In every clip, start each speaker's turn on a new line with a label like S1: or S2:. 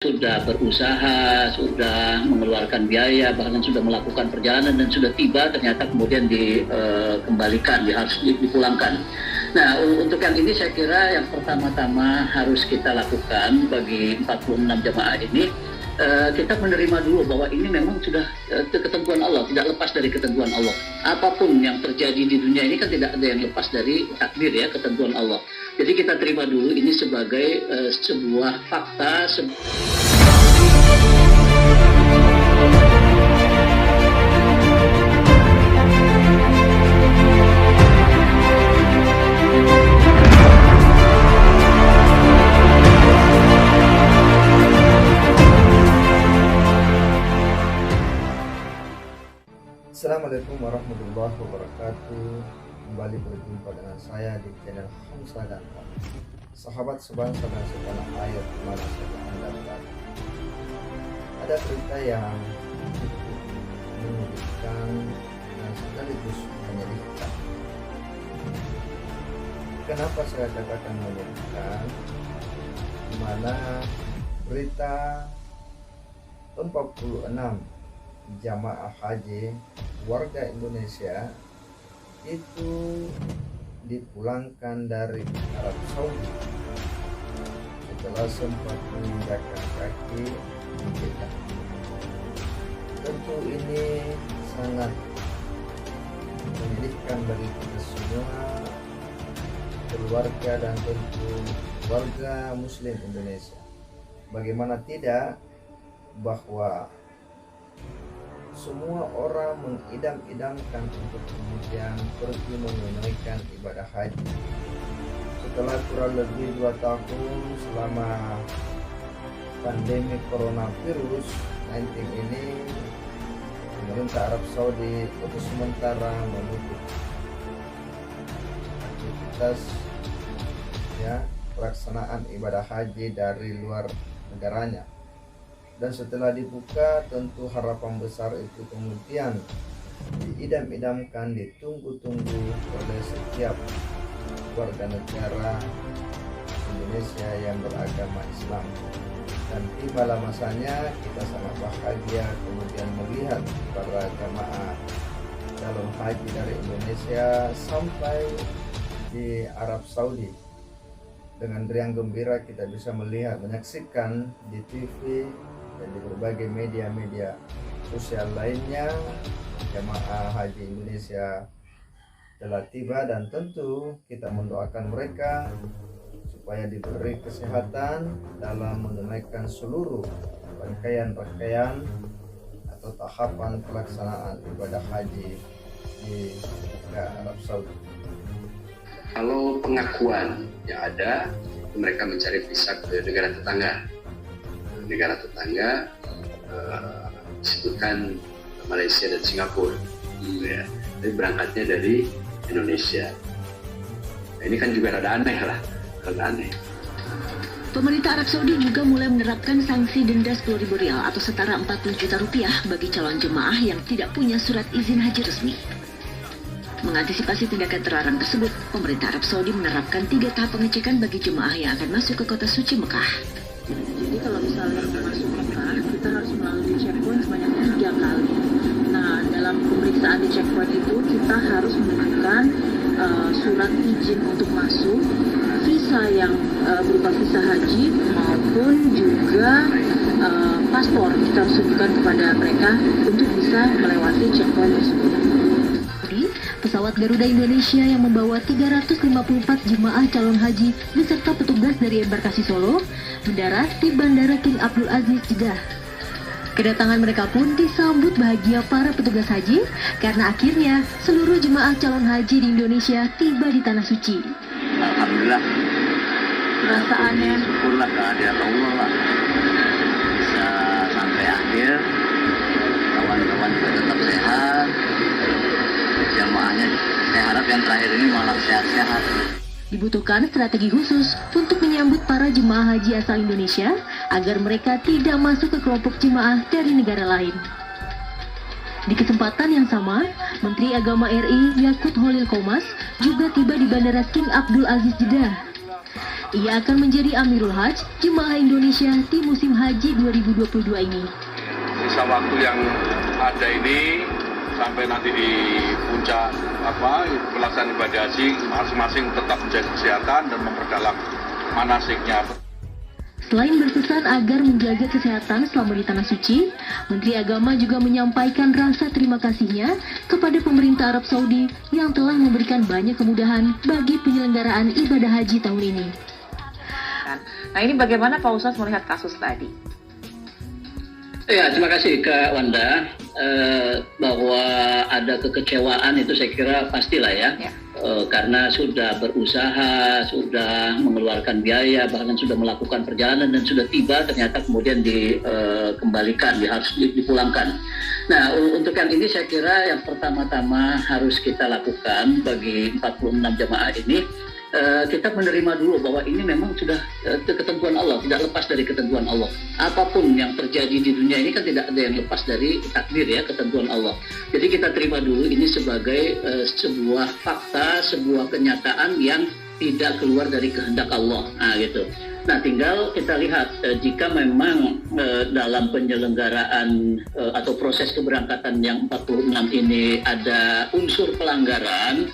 S1: sudah berusaha, sudah mengeluarkan biaya, bahkan sudah melakukan perjalanan dan sudah tiba, ternyata kemudian dikembalikan, harus dipulangkan. Nah, untuk yang ini saya kira yang pertama-tama harus kita lakukan bagi 46 jamaah ini, kita menerima dulu bahwa ini memang sudah ketentuan Allah, tidak lepas dari ketentuan Allah. Apapun yang terjadi di dunia ini kan tidak ada yang lepas dari takdir ya, ketentuan Allah. Jadi kita terima dulu ini sebagai sebuah fakta.
S2: Assalamualaikum warahmatullahi wabarakatuh. Kembali berjumpa dengan saya di channel Hamsa dan Pak, sahabat sebangsa dan setanah air dimana saja Anda berada. Ada berita yang menyedihkan dan sekaligus menyedihkan. Kenapa saya katakan menyedihkan? Dimana berita 46 jamaah haji warga Indonesia itu dipulangkan dari Arab Saudi setelah sempat menginjakkan kaki di Jeddah. Tentu ini sangat menyedihkan bagi kita semua, keluarga dan tentu warga Muslim Indonesia. Bagaimana tidak bahwa semua orang mengidam-idamkan untuk kemudian pergi menunaikan ibadah haji. Setelah kurang lebih 2 tahun selama pandemi coronavirus 19 ini, pemerintah Arab Saudi untuk sementara menutup aktivitas pelaksanaan ibadah haji dari luar negaranya. Dan setelah dibuka, tentu harapan besar itu kemudian diidam-idamkan, ditunggu-tunggu oleh setiap warga negara Indonesia yang beragama Islam. Dan tibalah masanya kita sangat bahagia kemudian melihat para jamaah calon haji dari Indonesia sampai di Arab Saudi. Dengan riang gembira kita bisa melihat, menyaksikan di TV dan di berbagai media-media sosial lainnya jamaah haji Indonesia telah tiba, dan tentu kita mendoakan mereka supaya diberi kesehatan dalam menunaikan seluruh rangkaian atau tahapan pelaksanaan ibadah haji di Arab Saudi.
S3: Kalau pengakuan yang ada, mereka mencari visa ke negara tetangga. Negara tetangga disebutkan Malaysia dan Singapura, ya. Tapi berangkatnya dari Indonesia. Nah, ini kan juga rada aneh lah,
S4: Pemerintah Arab Saudi juga mulai menerapkan sanksi denda 10.000 rial atau setara 40 juta rupiah bagi calon jemaah yang tidak punya surat izin haji resmi. Mengantisipasi tindakan terlarang tersebut, pemerintah Arab Saudi menerapkan 3 tahap pengecekan bagi jemaah yang akan masuk ke kota suci Mekah.
S5: Jadi kalau misalnya masuk Mekah, kita harus melalui checkpoint sebanyak 3 kali. Nah, dalam pemeriksaan di checkpoint itu kita harus menunjukkan surat izin untuk masuk, visa yang berupa visa haji maupun juga paspor. Kita harus tunjukkan kepada mereka untuk bisa melewati checkpoint tersebut.
S4: Pesawat Garuda Indonesia yang membawa 354 jemaah calon haji beserta petugas dari embarkasi Solo mendarat di Bandara King Abdul Aziz Jeddah. Kedatangan mereka pun disambut bahagia para petugas haji karena akhirnya seluruh jemaah calon haji di Indonesia tiba di Tanah Suci.
S6: Alhamdulillah,
S5: Perasaannya
S6: syukurlah kehadirat Allah lah, bisa sampai akhir, kawan-kawan juga tetap sehat, jamaahnya saya harap yang terakhir ini malah sehat-sehat.
S4: Dibutuhkan strategi khusus untuk menyambut para jemaah haji asal Indonesia agar mereka tidak masuk ke kelompok jemaah dari negara lain. Di kesempatan yang sama, Menteri Agama RI Yakut Holil Komas juga tiba di Bandara King Abdul Aziz Jeddah. Ia akan menjadi Amirul Hajj Jemaah Indonesia di musim haji 2022 ini.
S7: Sisa waktu yang ada ini sampai nanti di puncak pelaksanaan ibadah haji, masing-masing tetap menjaga kesehatan dan memperdalam manasiknya.
S4: Selain berpesan agar menjaga kesehatan selama di Tanah Suci, Menteri Agama juga menyampaikan rasa terima kasihnya kepada pemerintah Arab Saudi yang telah memberikan banyak kemudahan bagi penyelenggaraan ibadah haji tahun ini.
S5: Nah, ini bagaimana Pak Ustadz melihat kasus tadi?
S1: Ya, terima kasih Kak Wanda. Bahwa ada kekecewaan itu saya kira pastilah ya. Karena sudah berusaha, sudah mengeluarkan biaya, bahkan sudah melakukan perjalanan dan sudah tiba, ternyata kemudian dikembalikan, harus dipulangkan. Nah, untuk yang ini saya kira yang pertama-tama harus kita lakukan bagi 46 jamaah ini, kita menerima dulu bahwa ini memang sudah ketentuan Allah, tidak lepas dari ketentuan Allah. Apapun yang terjadi di dunia ini kan tidak ada yang lepas dari takdir ya, ketentuan Allah. Jadi kita terima dulu ini sebagai sebuah fakta, sebuah kenyataan yang tidak keluar dari kehendak Allah. Nah gitu. Nah tinggal kita lihat jika memang dalam penyelenggaraan atau proses keberangkatan yang 46 ini ada unsur pelanggaran,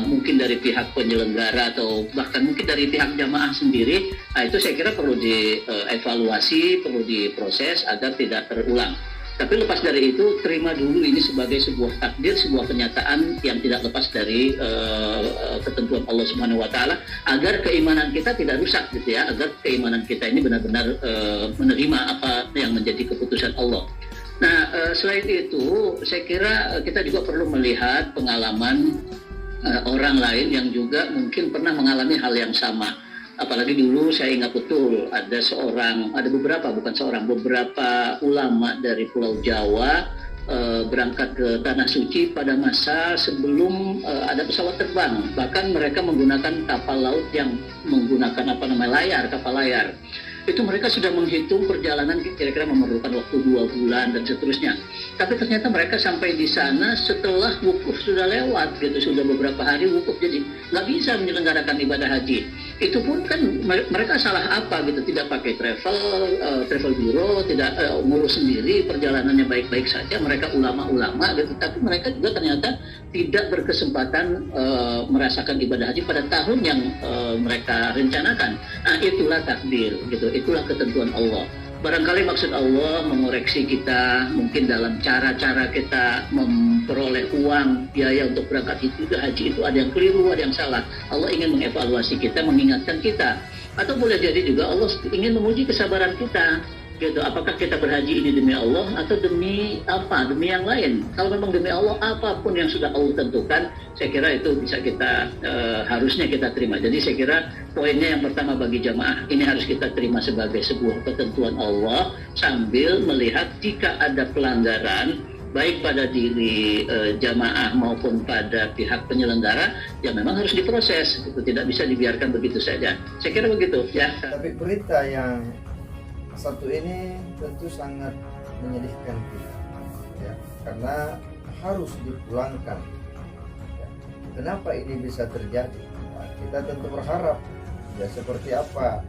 S1: mungkin dari pihak penyelenggara atau bahkan mungkin dari pihak jamaah sendiri, nah itu saya kira perlu dievaluasi, perlu diproses agar tidak terulang. Tapi lepas dari itu, terima dulu ini sebagai sebuah takdir, sebuah kenyataan yang tidak lepas dari ketentuan Allah Subhanahu Wa Taala, agar keimanan kita tidak rusak, gitu ya, agar keimanan kita ini benar-benar menerima apa yang menjadi keputusan Allah. Nah, selain itu, saya kira kita juga perlu melihat pengalaman orang lain yang juga mungkin pernah mengalami hal yang sama. Apalagi dulu saya ingat betul ada beberapa ulama dari Pulau Jawa berangkat ke Tanah Suci pada masa sebelum ada pesawat terbang. Bahkan mereka menggunakan kapal laut yang menggunakan kapal layar. Itu mereka sudah menghitung perjalanan kira-kira memerlukan waktu 2 bulan dan seterusnya. Tapi ternyata mereka sampai di sana setelah wukuf sudah lewat, gitu, sudah beberapa hari wukuf, jadi nggak bisa menyelenggarakan ibadah haji. Itu pun kan mereka salah apa gitu, tidak pakai travel bureau, tidak ngurus sendiri perjalanannya baik-baik saja. Mereka ulama-ulama gitu, tapi mereka juga ternyata tidak berkesempatan merasakan ibadah haji pada tahun yang mereka rencanakan. Nah itulah takdir gitu. Itulah ketentuan Allah. Barangkali maksud Allah mengoreksi kita, mungkin dalam cara-cara kita memperoleh uang, biaya untuk berangkat haji itu ada yang keliru, ada yang salah. Allah ingin mengevaluasi kita, mengingatkan kita. Atau boleh jadi juga Allah ingin menguji kesabaran kita. Gitu. Apakah kita berhaji ini demi Allah atau demi apa? Demi yang lain. Kalau memang demi Allah, apapun yang sudah Allah tentukan, saya kira itu bisa kita harusnya kita terima. Jadi saya kira poinnya yang pertama bagi jamaah ini harus kita terima sebagai sebuah ketentuan Allah, sambil melihat jika ada pelanggaran baik pada diri jamaah maupun pada pihak penyelenggara, ya memang harus diproses. Itu tidak bisa dibiarkan begitu saja. Saya kira begitu ya.
S2: Tapi berita yang satu ini tentu sangat menyedihkan kita, ya, karena harus dipulangkan. Ya. Kenapa ini bisa terjadi? Nah, kita tentu berharap ya seperti apa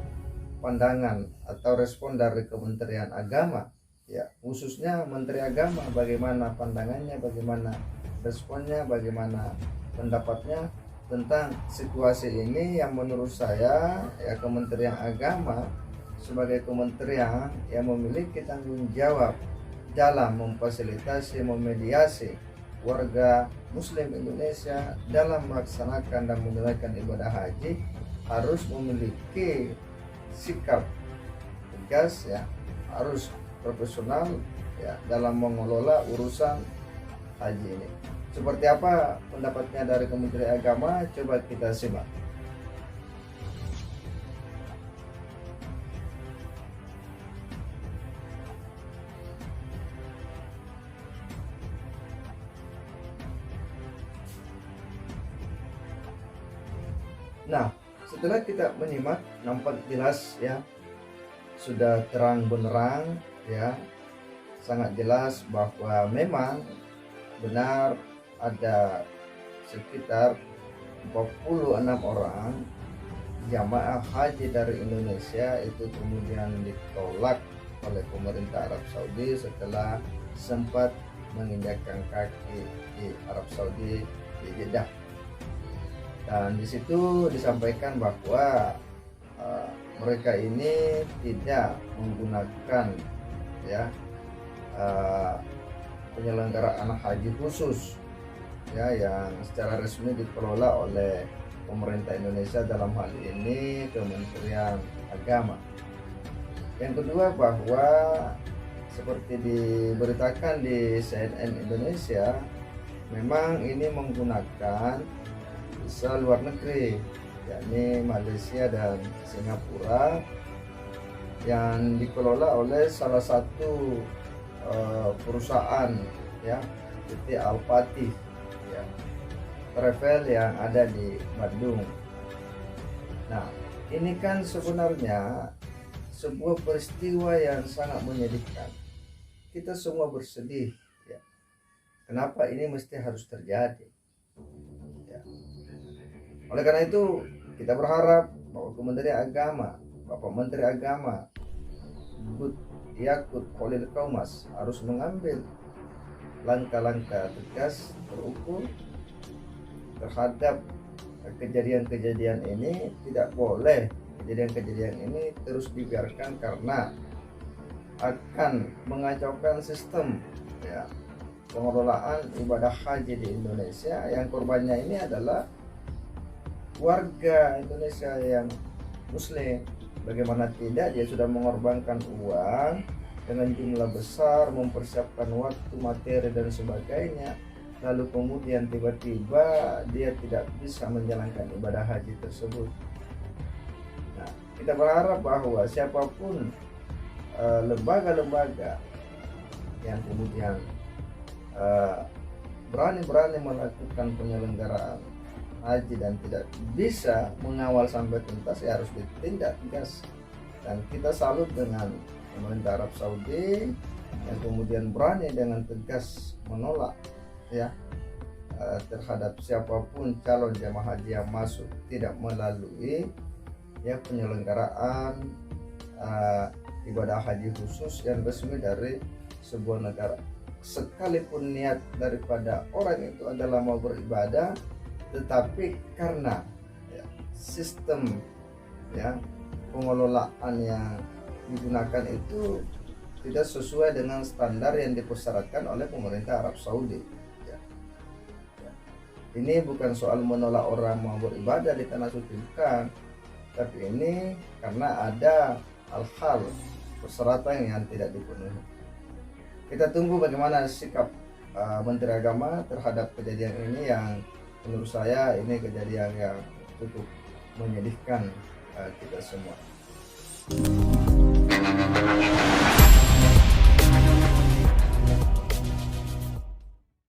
S2: pandangan atau respon dari Kementerian Agama, ya khususnya Menteri Agama, bagaimana pandangannya, bagaimana responnya, bagaimana pendapatnya tentang situasi ini yang menurut saya ya Kementerian Agama sebagai kementerian yang memiliki tanggung jawab dalam memfasilitasi, memediasi warga Muslim Indonesia dalam melaksanakan dan menunaikan ibadah haji harus memiliki sikap tegas, ya, harus profesional ya dalam mengelola urusan haji ini. Seperti apa pendapatnya dari Kementerian Agama? Coba kita simak. Nah, setelah kita menyimak, nampak jelas ya, sudah terang benderang ya, sangat jelas bahwa memang benar ada sekitar 46 orang jamaah haji dari Indonesia itu kemudian ditolak oleh pemerintah Arab Saudi setelah sempat menginjakkan kaki di Arab Saudi di Jeddah. Dan di situ disampaikan bahwa mereka ini tidak menggunakan ya penyelenggaraan haji khusus ya yang secara resmi dikelola oleh pemerintah Indonesia, dalam hal ini Kementerian Agama. Yang kedua, bahwa seperti diberitakan di CNN Indonesia, memang ini menggunakan visa luar negeri, yakni Malaysia dan Singapura, yang dikelola oleh salah satu perusahaan ya, PT Al-Fatih ya, travel yang ada di Bandung. Nah, ini kan sebenarnya sebuah peristiwa yang sangat menyedihkan. Kita semua bersedih ya. Kenapa ini mesti harus terjadi? Ya. Oleh karena itu, kita berharap bahwa Kementerian Agama, Bapak Menteri Agama Yakut Khalil Qaumas harus mengambil langkah-langkah tegas terukur terhadap kejadian-kejadian ini. Tidak boleh kejadian-kejadian ini terus dibiarkan, karena akan mengacaukan sistem ya, pengelolaan ibadah haji di Indonesia, yang korbannya ini adalah warga Indonesia yang Muslim. Bagaimana tidak, dia sudah mengorbankan uang dengan jumlah besar, mempersiapkan waktu, materi dan sebagainya, lalu kemudian tiba-tiba dia tidak bisa menjalankan ibadah haji tersebut. Nah, kita berharap bahwa siapapun lembaga-lembaga yang kemudian berani-berani melakukan penyelenggaraan haji dan tidak bisa mengawal sampai tuntas, ya harus ditindak tegas. Dan kita salut dengan pemerintah Arab Saudi yang kemudian berani dengan tegas menolak ya terhadap siapapun calon jamaah haji yang masuk tidak melalui ya penyelenggaraan ibadah haji khusus yang resmi dari sebuah negara. Sekalipun niat daripada orang itu adalah mau beribadah, tetapi karena ya, sistem ya pengelolaan yang digunakan itu tidak sesuai dengan standar yang dipersyaratkan oleh pemerintah Arab Saudi ya. Ya. Ini bukan soal menolak orang mau beribadah di tanah suci, bukan, tapi ini karena ada hal-hal persyaratan yang tidak dipenuhi. Kita tunggu bagaimana sikap Menteri Agama terhadap kejadian ini, yang menurut saya ini kejadian yang cukup menyedihkan kita semua.